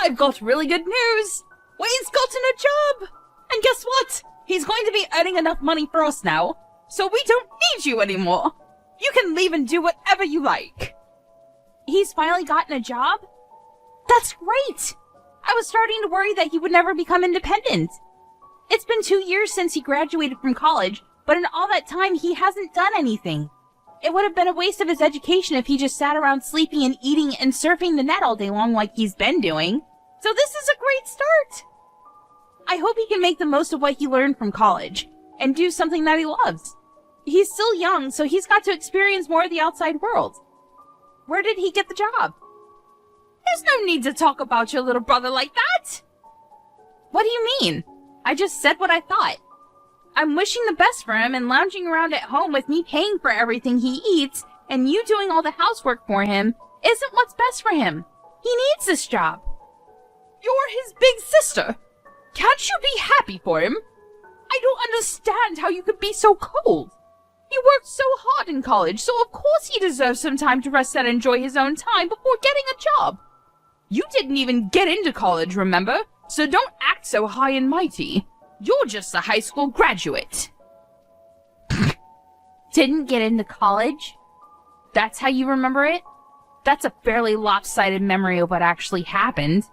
I've got really good news! Wayne's gotten a job! And guess what? He's going to be earning enough money for us now, so we don't need you anymore! You can leave and do whatever you like! He's finally gotten a job? That's great! I was starting to worry that he would never become independent. It's been 2 years since he graduated from college, but in all that time he hasn't done anything. It would have been a waste of his education if he just sat around sleeping and eating and surfing the net all day long like he's been doing. So this is a great start! I hope he can make the most of what he learned from college, and do something that he loves. He's still young, so he's got to experience more of the outside world. Where did he get the job? There's no need to talk about your little brother like that! What do you mean? I just said what I thought. I'm wishing the best for him, and lounging around at home with me paying for everything he eats, and you doing all the housework for him, isn't what's best for him. He needs this job. You're his big sister. Can't you be happy for him? I don't understand how you could be so cold. He worked so hard in college, so of course he deserves some time to rest and enjoy his own time before getting a job. You didn't even get into college, remember? So don't act so high and mighty. You're just a high school graduate. Didn't get into college? That's how you remember it? That's a fairly lopsided memory of what actually happened.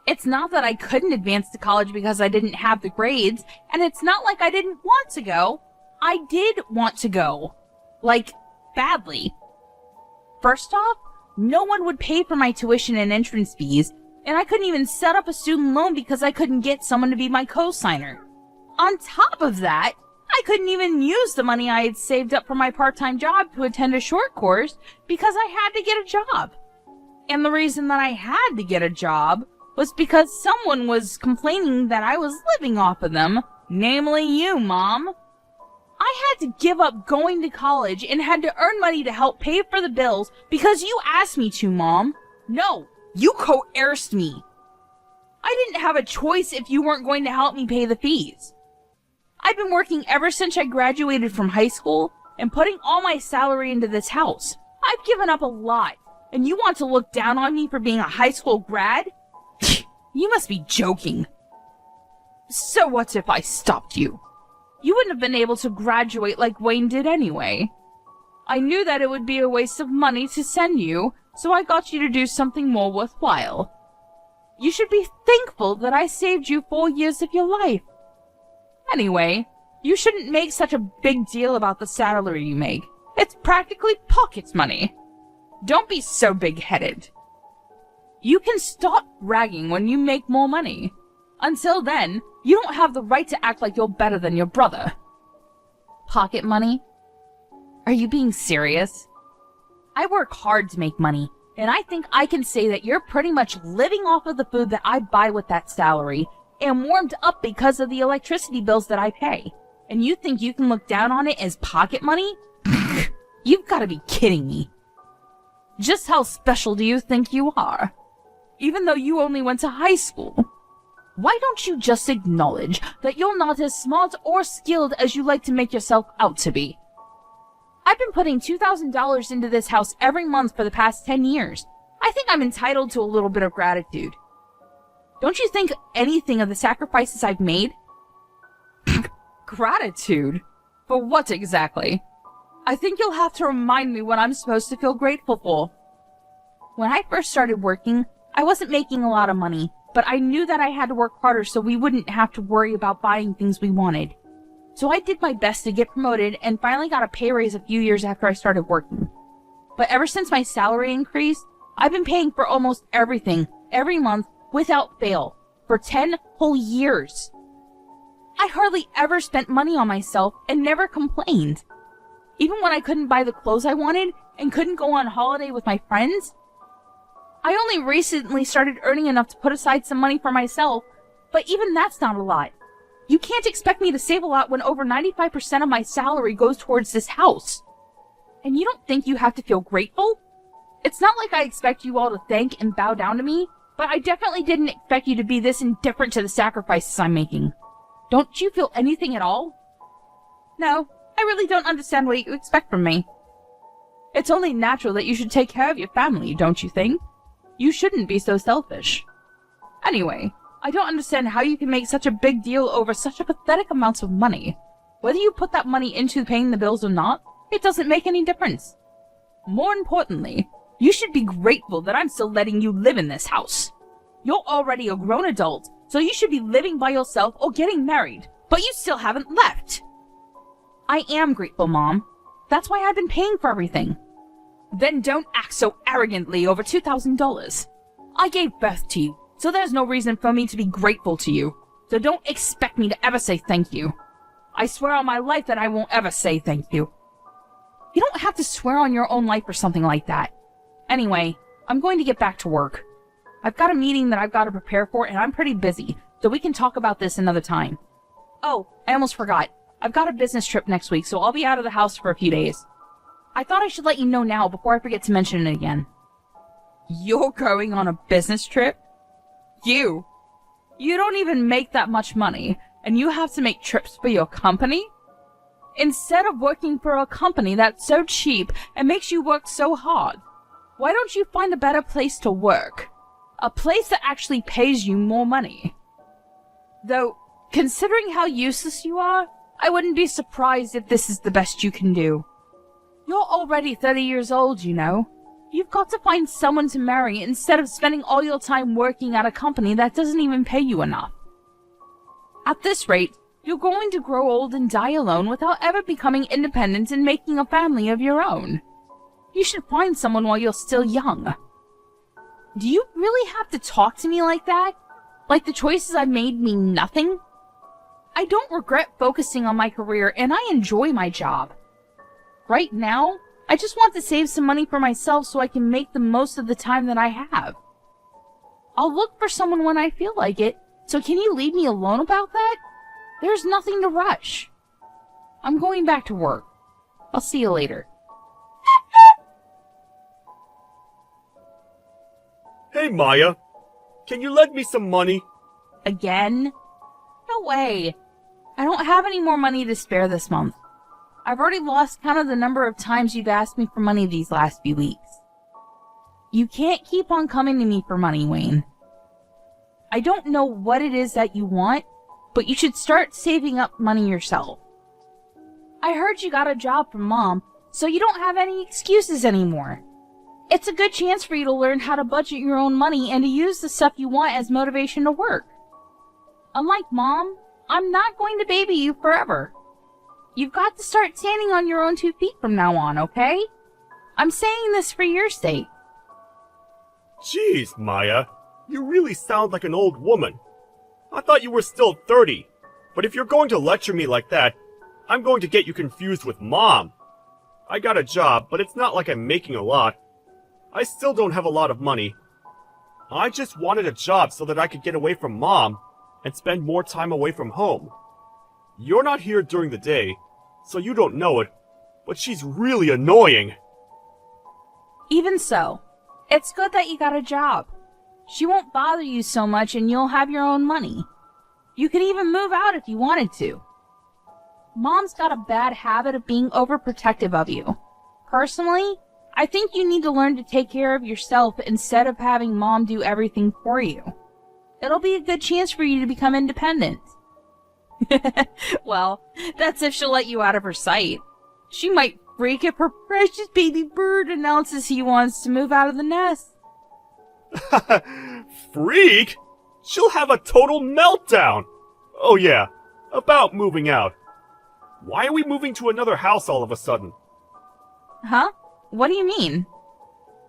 It's not that I couldn't advance to college because I didn't have the grades, and it's not like I didn't want to go. I did want to go. Like, badly. First off, no one would pay for my tuition and entrance fees, and I couldn't even set up a student loan because I couldn't get someone to be my co-signer. On top of that, I couldn't even use the money I had saved up for my part-time job to attend a short course because I had to get a job. And the reason that I had to get a job was because someone was complaining that I was living off of them, namely you, Mom. I had to give up going to college and had to earn money to help pay for the bills because you asked me to, Mom. No, you coerced me. I didn't have a choice if you weren't going to help me pay the fees. I've been working ever since I graduated from high school and putting all my salary into this house. I've given up a lot, and you want to look down on me for being a high school grad? You must be joking. So what if I stopped you? You wouldn't have been able to graduate like Wayne did anyway. I knew that it would be a waste of money to send you, so I got you to do something more worthwhile. You should be thankful that I saved you 4 years of your life. Anyway, you shouldn't make such a big deal about the salary you make. It's practically pocket money. Don't be so big-headed. You can stop bragging when you make more money. Until then, you don't have the right to act like you're better than your brother. Pocket money? Are you being serious? I work hard to make money, and I think I can say that you're pretty much living off of the food that I buy with that salary, and warmed up because of the electricity bills that I pay. And you think you can look down on it as pocket money? You've got to be kidding me. Just how special do you think you are? Even though you only went to high school. Why don't you just acknowledge that you're not as smart or skilled as you like to make yourself out to be? I've been putting $2,000 into this house every month for the past 10 years. I think I'm entitled to a little bit of gratitude. Don't you think anything of the sacrifices I've made? Gratitude? For what exactly? I think you'll have to remind me what I'm supposed to feel grateful for. When I first started working, I wasn't making a lot of money, but I knew that I had to work harder so we wouldn't have to worry about buying things we wanted. So I did my best to get promoted and finally got a pay raise a few years after I started working. But ever since my salary increased, I've been paying for almost everything, every month, without fail, for 10 whole years. I hardly ever spent money on myself and never complained. Even when I couldn't buy the clothes I wanted and couldn't go on holiday with my friends. I only recently started earning enough to put aside some money for myself, but even that's not a lot. You can't expect me to save a lot when over 95% of my salary goes towards this house. And you don't think you have to feel grateful? It's not like I expect you all to thank and bow down to me, but I definitely didn't expect you to be this indifferent to the sacrifices I'm making. Don't you feel anything at all? No, I really don't understand what you expect from me. It's only natural that you should take care of your family, don't you think? You shouldn't be so selfish. Anyway, I don't understand how you can make such a big deal over such a pathetic amount of money. Whether you put that money into paying the bills or not, it doesn't make any difference. More importantly, you should be grateful that I'm still letting you live in this house. You're already a grown adult, so you should be living by yourself or getting married, but you still haven't left. I am grateful, Mom. That's why I've been paying for everything. Then don't act so arrogantly over $2,000. I gave birth to you, so there's no reason for me to be grateful to you. So don't expect me to ever say thank you. I swear on my life that I won't ever say thank you. You don't have to swear on your own life or something like that. Anyway, I'm going to get back to work. I've got a meeting that I've got to prepare for, and I'm pretty busy, so we can talk about this another time. Oh, I almost forgot. I've got a business trip next week, so I'll be out of the house for a few days. I thought I should let you know now before I forget to mention it again. You're going on a business trip? You don't even make that much money, and you have to make trips for your company? Instead of working for a company that's so cheap and makes you work so hard, why don't you find a better place to work? A place that actually pays you more money. Though, considering how useless you are, I wouldn't be surprised if this is the best you can do. You're already 30 years old, you know. You've got to find someone to marry instead of spending all your time working at a company that doesn't even pay you enough. At this rate, you're going to grow old and die alone without ever becoming independent and making a family of your own. You should find someone while you're still young. Do you really have to talk to me like that? Like the choices I've made mean nothing? I don't regret focusing on my career, and I enjoy my job. Right now, I just want to save some money for myself so I can make the most of the time that I have. I'll look for someone when I feel like it, so can you leave me alone about that? There's nothing to rush. I'm going back to work. I'll see you later. Hey, Maya. Can you lend me some money? Again? No way. I don't have any more money to spare this month. I've already lost count of the number of times you've asked me for money these last few weeks. You can't keep on coming to me for money, Wayne. I don't know what it is that you want, but you should start saving up money yourself. I heard you got a job from Mom, so you don't have any excuses anymore. It's a good chance for you to learn how to budget your own money and to use the stuff you want as motivation to work. Unlike Mom, I'm not going to baby you forever. You've got to start standing on your own 2 feet from now on, okay? I'm saying this for your sake. Jeez, Maya. You really sound like an old woman. I thought you were still 30. But if you're going to lecture me like that, I'm going to get you confused with Mom. I got a job, but it's not like I'm making a lot. I still don't have a lot of money. I just wanted a job so that I could get away from Mom and spend more time away from home. You're not here during the day, so you don't know it, but she's really annoying. Even so, it's good that you got a job. She won't bother you so much and you'll have your own money. You could even move out if you wanted to. Mom's got a bad habit of being overprotective of you. Personally, I think you need to learn to take care of yourself instead of having Mom do everything for you. It'll be a good chance for you to become independent. Well, that's if she'll let you out of her sight. She might freak if her precious baby bird announces he wants to move out of the nest. Freak? She'll have a total meltdown. Oh yeah, about moving out. Why are we moving to another house all of a sudden? Huh? What do you mean?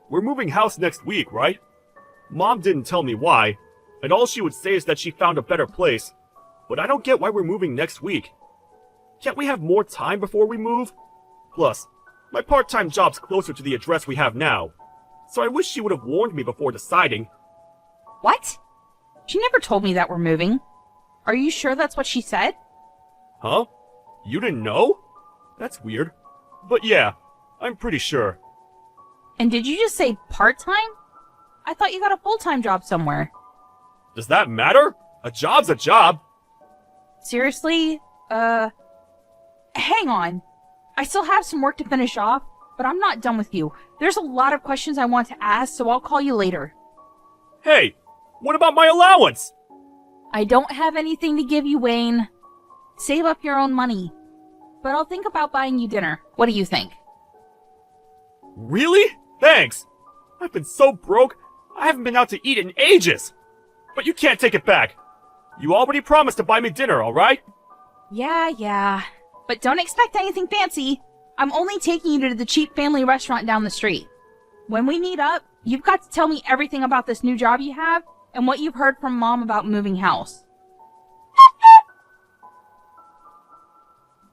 We're moving house next week, right? Mom didn't tell me why, and all she would say is that she found a better place. But I don't get why we're moving next week. Can't we have more time before we move? Plus, my part-time job's closer to the address we have now, so I wish she would have warned me before deciding. What? She never told me that we're moving. Are you sure that's what she said? Huh? You didn't know? That's weird. But yeah, I'm pretty sure. And did you just say part-time? I thought you got a full-time job somewhere. Does that matter? A job's a job. Seriously? Hang on. I still have some work to finish off, but I'm not done with you. There's a lot of questions I want to ask, so I'll call you later. Hey, What about my allowance? I don't have anything to give you, Wayne. Save up your own money. But I'll think about buying you dinner. What do you think? Really? Thanks. I've been so broke, I haven't been out to eat in ages. But you can't take it back. You already promised to buy me dinner, alright? Yeah. But don't expect anything fancy. I'm only taking you to the cheap family restaurant down the street. When we meet up, you've got to tell me everything about this new job you have and what you've heard from Mom about moving house.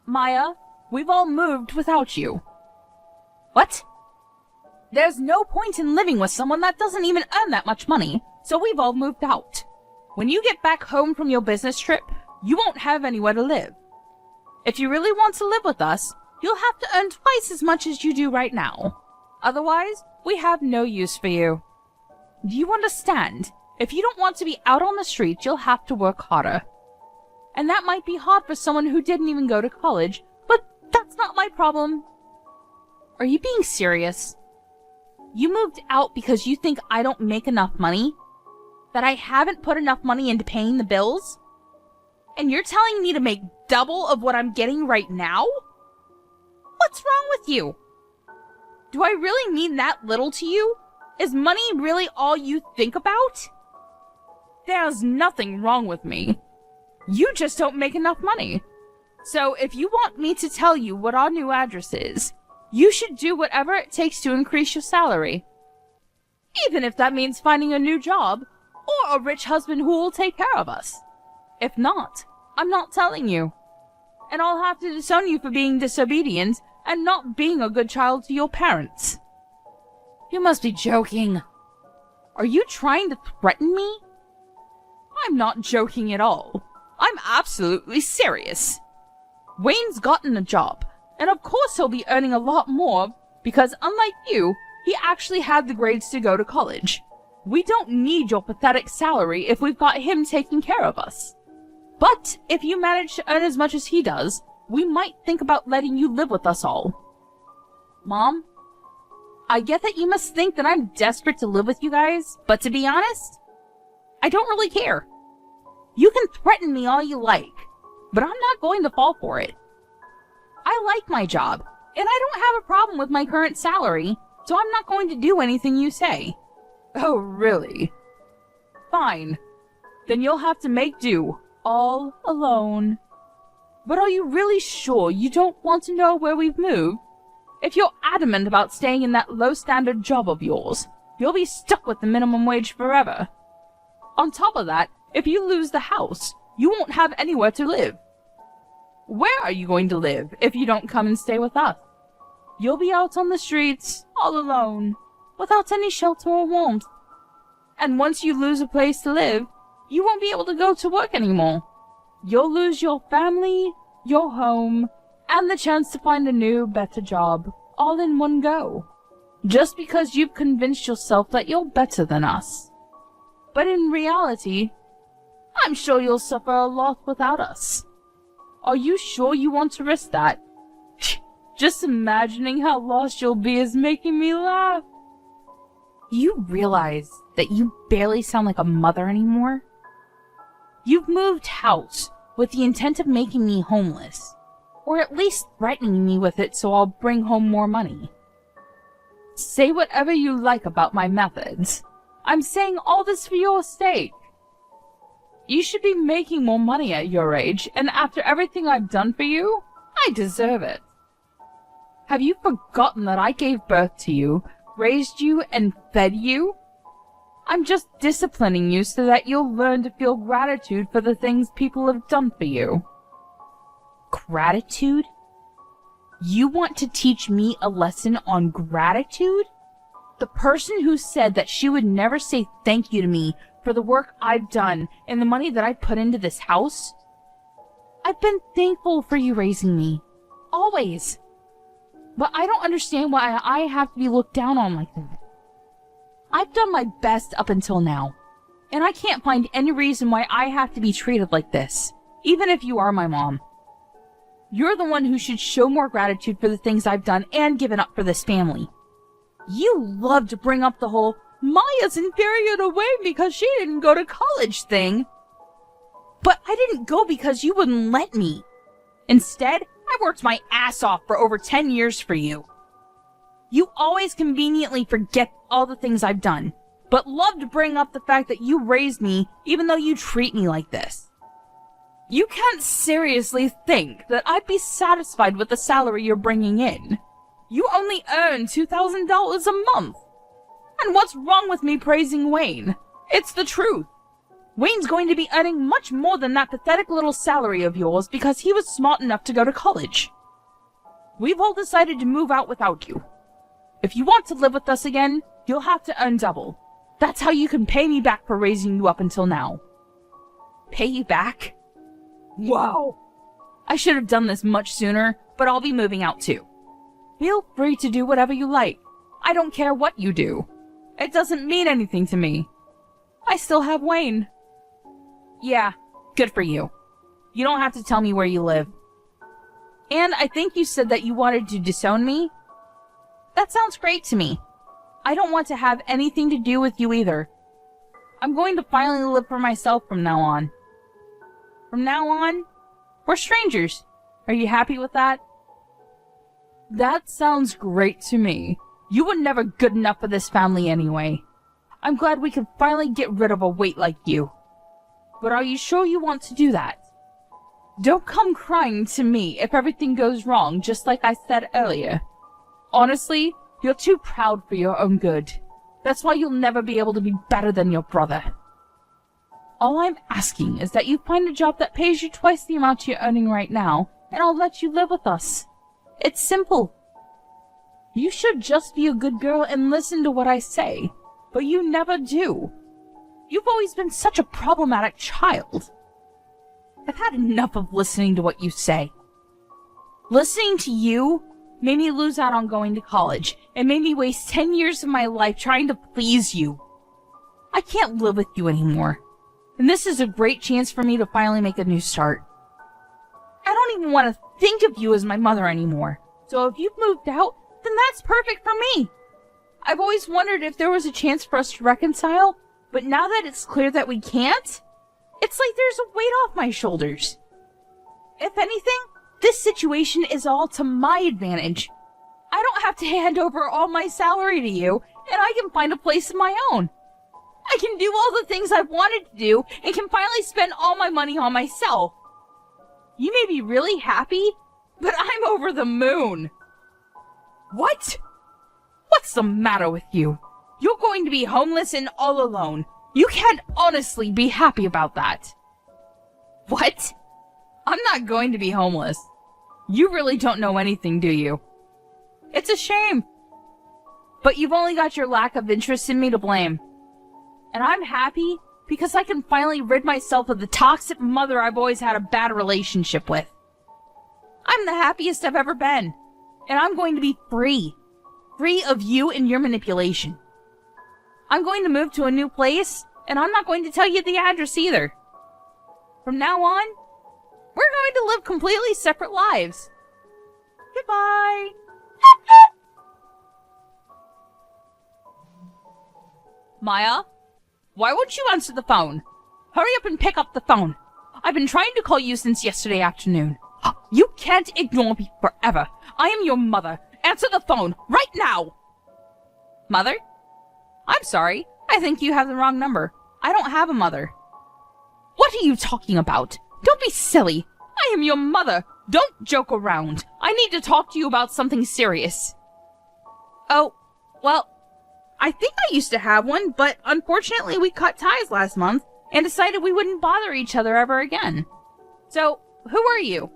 Maya, we've all moved without you. What? There's no point in living with someone that doesn't even earn that much money, so we've all moved out. When you get back home from your business trip, you won't have anywhere to live. If you really want to live with us, you'll have to earn twice as much as you do right now. Otherwise, we have no use for you. Do you understand? If you don't want to be out on the street, you'll have to work harder. And that might be hard for someone who didn't even go to college, but that's not my problem. Are you being serious? You moved out because you think I don't make enough money? That I haven't put enough money into paying the bills? And you're telling me to make double of what I'm getting right now? What's wrong with you? Do I really mean that little to you? Is money really all you think about? There's nothing wrong with me. You just don't make enough money. So if you want me to tell you what our new address is, you should do whatever it takes to increase your salary. Even if that means finding a new job, or a rich husband who will take care of us. If not, I'm not telling you. And I'll have to disown you for being disobedient and not being a good child to your parents. You must be joking. Are you trying to threaten me? I'm not joking at all. I'm absolutely serious. Wayne's gotten a job, and of course he'll be earning a lot more because, unlike you, he actually had the grades to go to college. We don't need your pathetic salary if we've got him taking care of us. But if you manage to earn as much as he does, we might think about letting you live with us all. Mom, I get that you must think that I'm desperate to live with you guys, but to be honest, I don't really care. You can threaten me all you like, but I'm not going to fall for it. I like my job, and I don't have a problem with my current salary, so I'm not going to do anything you say. Oh, really? Fine. Then you'll have to make do, all alone. But are you really sure you don't want to know where we've moved? If you're adamant about staying in that low-standard job of yours, you'll be stuck with the minimum wage forever. On top of that, if you lose the house, you won't have anywhere to live. Where are you going to live if you don't come and stay with us? You'll be out on the streets, all alone, without any shelter or warmth. And once you lose a place to live, you won't be able to go to work anymore. You'll lose your family, your home, and the chance to find a new, better job, all in one go. Just because you've convinced yourself that you're better than us. But in reality, I'm sure you'll suffer a lot without us. Are you sure you want to risk that? Just imagining how lost you'll be is making me laugh. You realize that you barely sound like a mother anymore? You've moved house with the intent of making me homeless, or at least threatening me with it so I'll bring home more money. Say whatever you like about my methods. I'm saying all this for your sake. You should be making more money at your age, and after everything I've done for you, I deserve it. Have you forgotten that I gave birth to you, raised you, and fed you? I'm just disciplining you so that you'll learn to feel gratitude for the things people have done for you. Gratitude? You want to teach me a lesson on gratitude? The person who said that she would never say thank you to me for the work I've done and the money that I put into this house? I've been thankful for you raising me. Always. But I don't understand why I have to be looked down on like that. I've done my best up until now, and I can't find any reason why I have to be treated like this, even if you are my mom. You're the one who should show more gratitude for the things I've done and given up for this family. You love to bring up the whole, Maya's inferior to Wayne because she didn't go to college thing. But I didn't go because you wouldn't let me. Instead, I worked my ass off for over 10 years for you. You always conveniently forget all the things I've done, but love to bring up the fact that you raised me even though you treat me like this. You can't seriously think that I'd be satisfied with the salary you're bringing in. You only earn $2,000 a month. And what's wrong with me praising Wayne? It's the truth. Wayne's going to be earning much more than that pathetic little salary of yours because he was smart enough to go to college. We've all decided to move out without you. If you want to live with us again, you'll have to earn double. That's how you can pay me back for raising you up until now. Pay you back? Wow. I should have done this much sooner, but I'll be moving out too. Feel free to do whatever you like. I don't care what you do. It doesn't mean anything to me. I still have Wayne. Yeah, good for you. You don't have to tell me where you live. And I think you said that you wanted to disown me? That sounds great to me. I don't want to have anything to do with you either. I'm going to finally live for myself from now on. From now on, we're strangers. Are you happy with that? That sounds great to me. You were never good enough for this family anyway. I'm glad we could finally get rid of a weight like you. But are you sure you want to do that? Don't come crying to me if everything goes wrong, just like I said earlier. Honestly, you're too proud for your own good. That's why you'll never be able to be better than your brother. All I'm asking is that you find a job that pays you twice the amount you're earning right now, and I'll let you live with us. It's simple. You should just be a good girl and listen to what I say, but you never do. You've always been such a problematic child. I've had enough of listening to what you say. Listening to you made me lose out on going to college and made me waste 10 years of my life trying to please you. I can't live with you anymore, and this is a great chance for me to finally make a new start. I don't even want to think of you as my mother anymore, so if you've moved out, then that's perfect for me. I've always wondered if there was a chance for us to reconcile, but now that it's clear that we can't, it's like there's a weight off my shoulders. If anything, this situation is all to my advantage. I don't have to hand over all my salary to you, and I can find a place of my own. I can do all the things I've wanted to do, and can finally spend all my money on myself. You may be really happy, but I'm over the moon. What? What's the matter with you? You're going to be homeless and all alone. You can't honestly be happy about that. What? I'm not going to be homeless. You really don't know anything, do you? It's a shame. But you've only got your lack of interest in me to blame. And I'm happy because I can finally rid myself of the toxic mother I've always had a bad relationship with. I'm the happiest I've ever been. And I'm going to be free. Free of you and your manipulation. I'm going to move to a new place, and I'm not going to tell you the address either. From now on, we're going to live completely separate lives. Goodbye. Maya, why won't you answer the phone? Hurry up and pick up the phone. I've been trying to call you since yesterday afternoon. You can't ignore me forever. I am your mother. Answer the phone right now. Mother? I'm sorry. I think you have the wrong number. I don't have a mother. What are you talking about? Don't be silly. I am your mother. Don't joke around. I need to talk to you about something serious. Oh, well, I think I used to have one, but unfortunately we cut ties last month and decided we wouldn't bother each other ever again. So, who are you?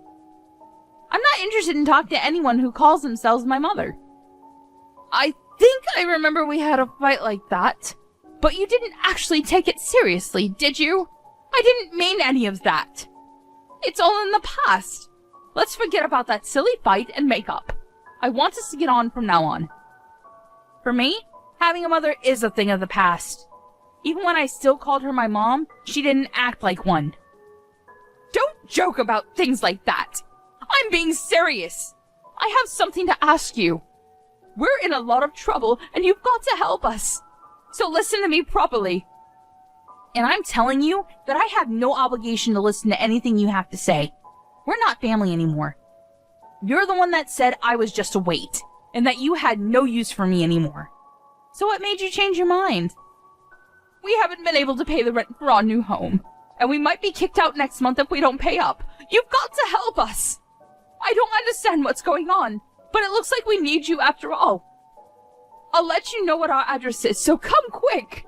I'm not interested in talking to anyone who calls themselves my mother. I think I remember we had a fight like that, but you didn't actually take it seriously, did you? I didn't mean any of that. It's all in the past. Let's forget about that silly fight and make up. I want us to get on from now on. For me, having a mother is a thing of the past. Even when I still called her my mom, she didn't act like one. Don't joke about things like that. I'm being serious. I have something to ask you. We're in a lot of trouble, and you've got to help us. So listen to me properly. And I'm telling you that I have no obligation to listen to anything you have to say. We're not family anymore. You're the one that said I was just a weight, and that you had no use for me anymore. So what made you change your mind? We haven't been able to pay the rent for our new home, and we might be kicked out next month if we don't pay up. You've got to help us! I don't understand what's going on, but it looks like we need you after all. I'll let you know what our address is, so come quick!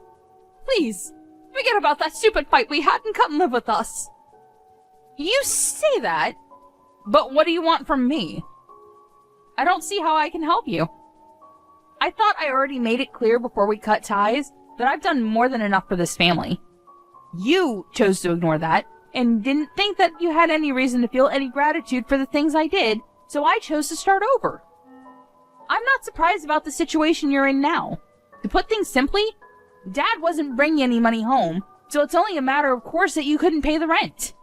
Please, forget about that stupid fight we had and come live with us. You say that, but what do you want from me? I don't see how I can help you. I thought I already made it clear before we cut ties that I've done more than enough for this family. You chose to ignore that, and didn't think that you had any reason to feel any gratitude for the things I did, so I chose to start over. I'm not surprised about the situation you're in now. To put things simply, Dad wasn't bringing any money home, so it's only a matter of course that you couldn't pay the rent.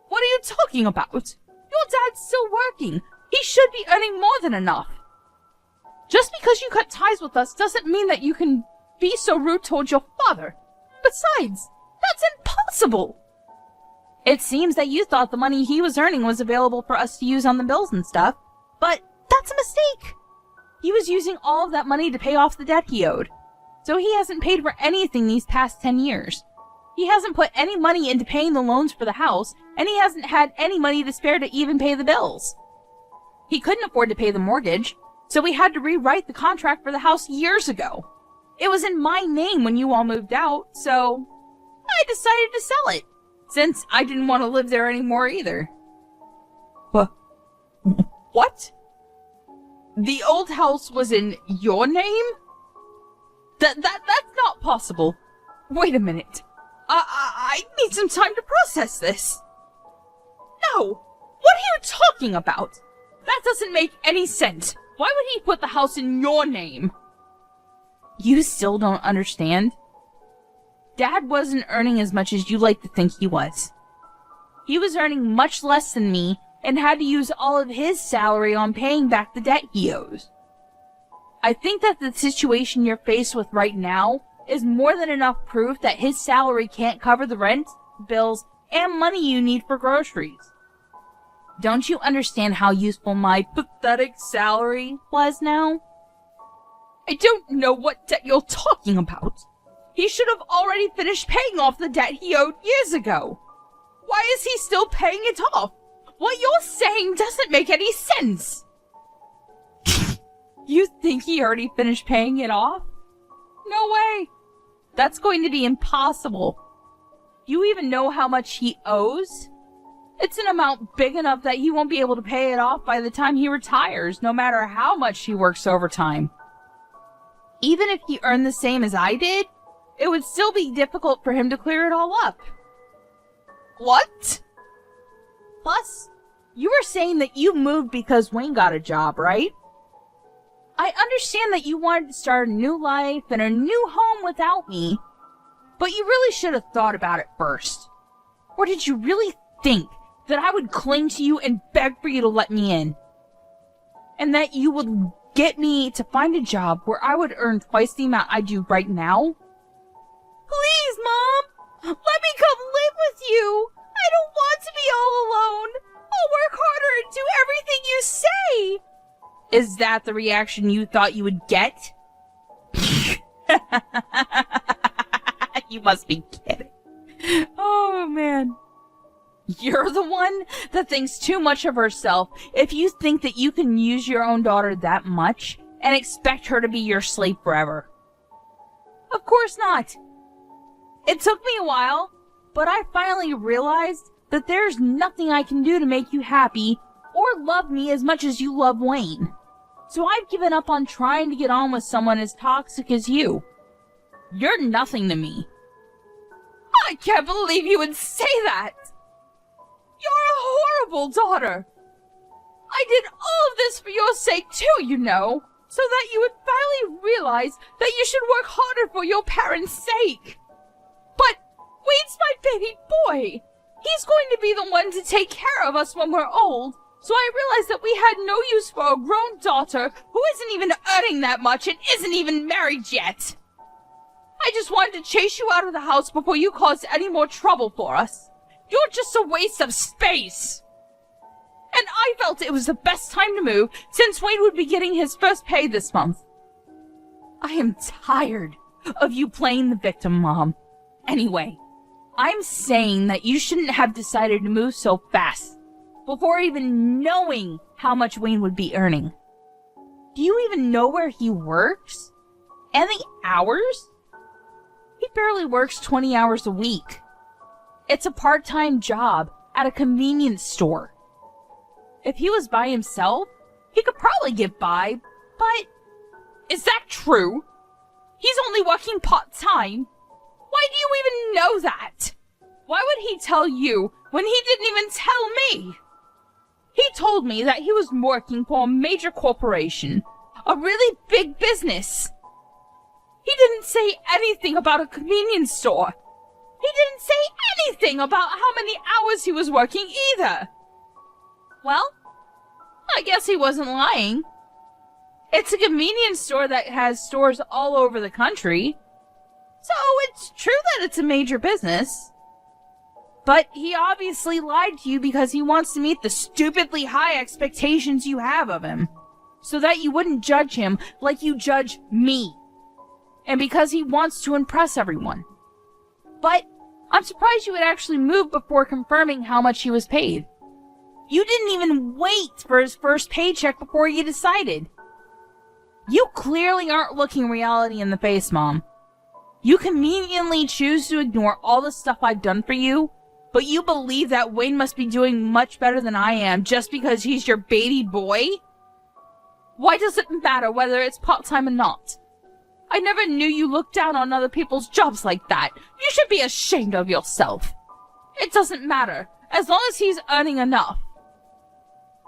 What are you talking about? Your dad's still working. He should be earning more than enough. Just because you cut ties with us doesn't mean that you can be so rude towards your father. Besides, that's impossible. It seems that you thought the money he was earning was available for us to use on the bills and stuff, but that's a mistake. He was using all of that money to pay off the debt he owed, so he hasn't paid for anything these past 10 years. He hasn't put any money into paying the loans for the house, and he hasn't had any money to spare to even pay the bills. He couldn't afford to pay the mortgage, so we had to rewrite the contract for the house years ago. It was in my name when you all moved out, so I decided to sell it, since I didn't want to live there anymore either. What? The old house was in your name? That's not possible. Wait a minute. I need some time to process this. No! What are you talking about? That doesn't make any sense. Why would he put the house in your name? You still don't understand? Dad wasn't earning as much as you like to think he was. He was earning much less than me and had to use all of his salary on paying back the debt he owes. I think that the situation you're faced with right now is more than enough proof that his salary can't cover the rent, bills, and money you need for groceries. Don't you understand how useful my pathetic salary was now? I don't know what debt you're talking about. He should have already finished paying off the debt he owed years ago. Why is he still paying it off? What you're saying doesn't make any sense. You think he already finished paying it off? No way. That's going to be impossible. You even know how much he owes? It's an amount big enough that he won't be able to pay it off by the time he retires, no matter how much he works overtime. Even if he earned the same as I did, it would still be difficult for him to clear it all up. What? Plus, you were saying that you moved because Wayne got a job, right? I understand that you wanted to start a new life and a new home without me, but you really should have thought about it first. Or did you really think that I would cling to you and beg for you to let me in? And that you would get me to find a job where I would earn twice the amount I do right now? Please, Mom! Let me come live with you! I don't want to be all alone! I'll work harder and do everything you say! Is that the reaction you thought you would get? You must be kidding. Oh, man. You're the one that thinks too much of herself if you think that you can use your own daughter that much and expect her to be your slave forever. Of course not. It took me a while, but I finally realized that there's nothing I can do to make you happy or love me as much as you love Wayne. So I've given up on trying to get on with someone as toxic as you. You're nothing to me. I can't believe you would say that! You're a horrible daughter! I did all of this for your sake too, you know, so that you would finally realize that you should work harder for your parents' sake. But Wayne's my baby boy! He's going to be the one to take care of us when we're old, so I realized that we had no use for a grown daughter who isn't even earning that much and isn't even married yet. I just wanted to chase you out of the house before you caused any more trouble for us. You're just a waste of space. And I felt it was the best time to move since Wayne would be getting his first pay this month. I am tired of you playing the victim, Mom. Anyway, I'm saying that you shouldn't have decided to move so fast before even knowing how much Wayne would be earning. Do you even know where he works? And the hours? He barely works 20 hours a week. It's a part-time job at a convenience store. If he was by himself, he could probably get by, but is that true? He's only working part-time. Why do you even know that? Why would he tell you when he didn't even tell me? He told me that he was working for a major corporation, a really big business. He didn't say anything about a convenience store. He didn't say anything about how many hours he was working either. Well, I guess he wasn't lying. It's a convenience store that has stores all over the country. So it's true that it's a major business. But he obviously lied to you because he wants to meet the stupidly high expectations you have of him. So that you wouldn't judge him like you judge me. And because he wants to impress everyone. But I'm surprised you would actually move before confirming how much he was paid. You didn't even wait for his first paycheck before you decided. You clearly aren't looking reality in the face, Mom. You conveniently choose to ignore all the stuff I've done for you, but you believe that Wayne must be doing much better than I am just because he's your baby boy? Why does it matter whether it's part-time or not? I never knew you looked down on other people's jobs like that. You should be ashamed of yourself. It doesn't matter, as long as he's earning enough.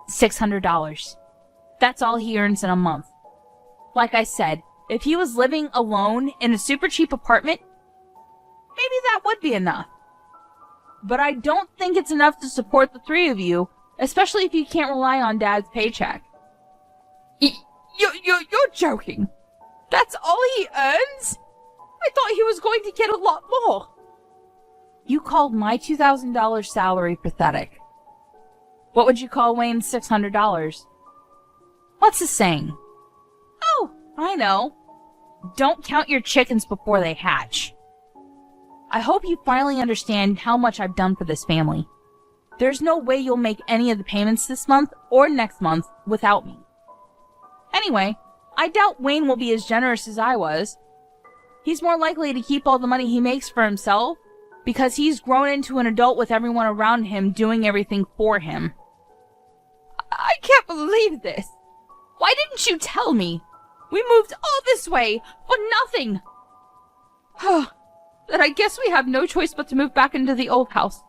$600. That's all he earns in a month. Like I said, if he was living alone in a super cheap apartment, maybe that would be enough. But I don't think it's enough to support the three of you, especially if you can't rely on Dad's paycheck. You're joking. That's all he earns? I thought he was going to get a lot more. You called my $2,000 salary pathetic. What would you call Wayne's $600? What's the saying? Oh, I know. Don't count your chickens before they hatch. I hope you finally understand how much I've done for this family. There's no way you'll make any of the payments this month or next month without me. Anyway, I doubt Wayne will be as generous as I was. He's more likely to keep all the money he makes for himself because he's grown into an adult with everyone around him doing everything for him. I can't believe this. Why didn't you tell me? We moved all this way for nothing. Then I guess we have no choice but to move back into the old house.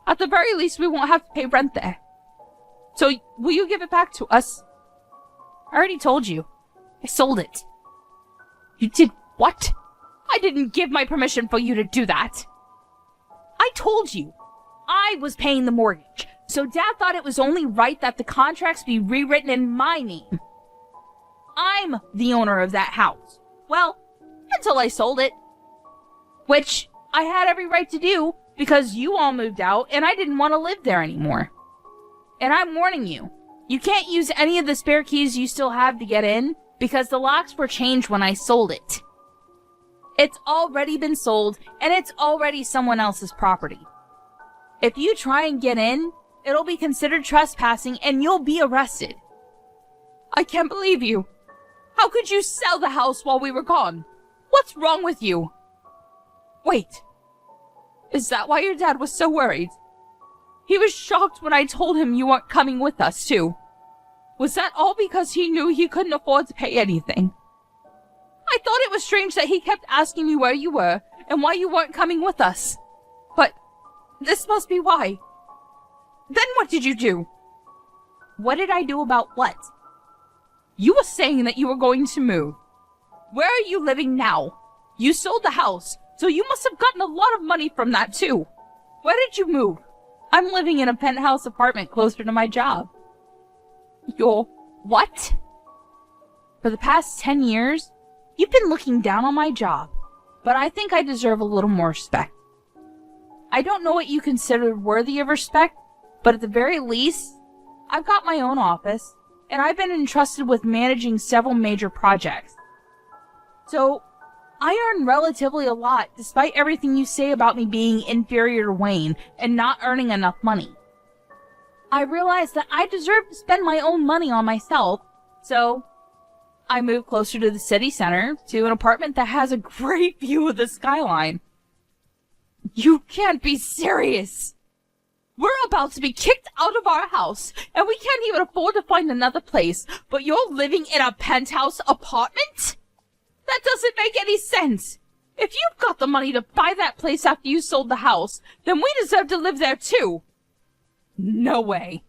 At the very least, we won't have to pay rent there. So, will you give it back to us? I already told you. I sold it. You did what? I didn't give my permission for you to do that. I told you. I was paying the mortgage, so Dad thought it was only right that the contracts be rewritten in my name. I'm the owner of that house. Well, until I sold it. Which I had every right to do because you all moved out and I didn't want to live there anymore. And I'm warning you, you can't use any of the spare keys you still have to get in because the locks were changed when I sold it. It's already been sold and it's already someone else's property. If you try and get in, it'll be considered trespassing and you'll be arrested. I can't believe you. How could you sell the house while we were gone? What's wrong with you? Wait. Is that why your dad was so worried? He was shocked when I told him you weren't coming with us, too. Was that all because he knew he couldn't afford to pay anything? I thought it was strange that he kept asking me where you were and why you weren't coming with us. But this must be why. Then what did you do? What did I do about what? You were saying that you were going to move. Where are you living now? You sold the house, so you must have gotten a lot of money from that too. Where did you move? I'm living in a penthouse apartment closer to my job. You're what? For the past 10 years, you've been looking down on my job. but I think I deserve a little more respect. I don't know what you consider worthy of respect, but at the very least, I've got my own office, and I've been entrusted with managing several major projects. So, I earn relatively a lot, despite everything you say about me being inferior to Wayne and not earning enough money. I realize that I deserve to spend my own money on myself, so I moved closer to the city center, to an apartment that has a great view of the skyline. You can't be serious! We're about to be kicked out of our house, and we can't even afford to find another place, but you're living in a penthouse apartment? That doesn't make any sense! If you've got the money to buy that place after you sold the house, then we deserve to live there too! No way.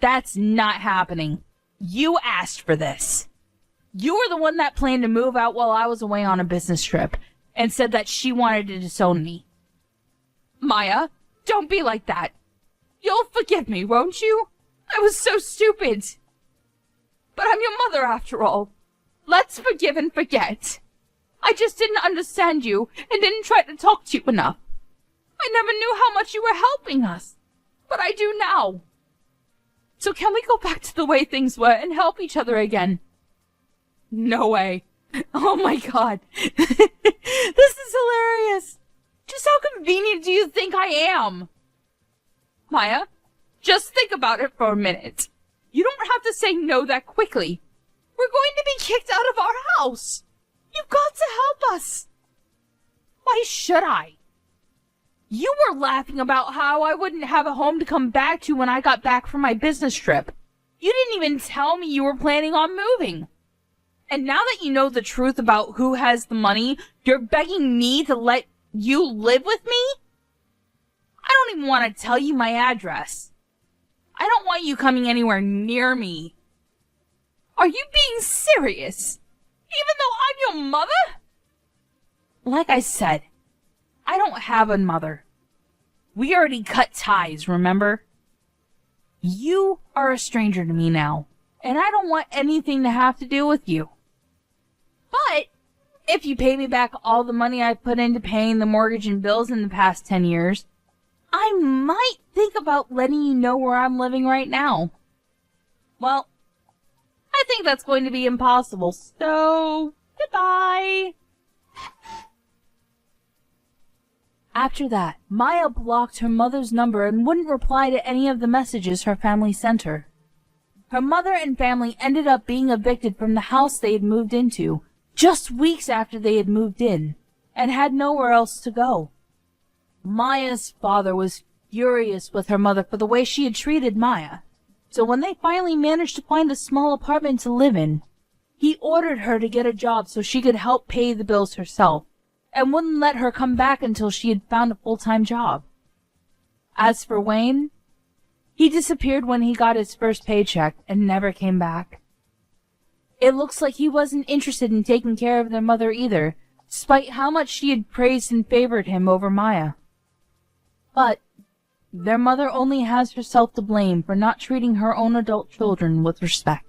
That's not happening. You asked for this. You were the one that planned to move out while I was away on a business trip, and said that she wanted to disown me. Maya, don't be like that. You'll forgive me, won't you? I was so stupid. But I'm your mother after all. Let's forgive and forget. I just didn't understand you and didn't try to talk to you enough. I never knew how much you were helping us, but I do now. So can we go back to the way things were and help each other again? No way. Oh my god. This is hilarious. Just how convenient do you think I am? Maya, just think about it for a minute. You don't have to say no that quickly. We're going to be kicked out of our house. You've got to help us. Why should I? You were laughing about how I wouldn't have a home to come back to when I got back from my business trip. You didn't even tell me you were planning on moving. And now that you know the truth about who has the money, you're begging me to let you live with me? I don't even want to tell you my address. I don't want you coming anywhere near me. Are you being serious? Even though I'm your mother? Like I said, I don't have a mother. We already cut ties, remember? You are a stranger to me now, and I don't want anything to have to do with you. But if you pay me back all the money I put into paying the mortgage and bills in the past 10 years, I might think about letting you know where I'm living right now. Well, I think that's going to be impossible, so goodbye. After that, Maya blocked her mother's number and wouldn't reply to any of the messages her family sent her. Her mother and family ended up being evicted from the house they had moved into just weeks after they had moved in, and had nowhere else to go. Maya's father was furious with her mother for the way she had treated Maya, so when they finally managed to find a small apartment to live in, he ordered her to get a job so she could help pay the bills herself, and wouldn't let her come back until she had found a full-time job. As for Wayne, he disappeared when he got his first paycheck and never came back. It looks like he wasn't interested in taking care of their mother either, despite how much she had praised and favored him over Maya. But their mother only has herself to blame for not treating her own adult children with respect.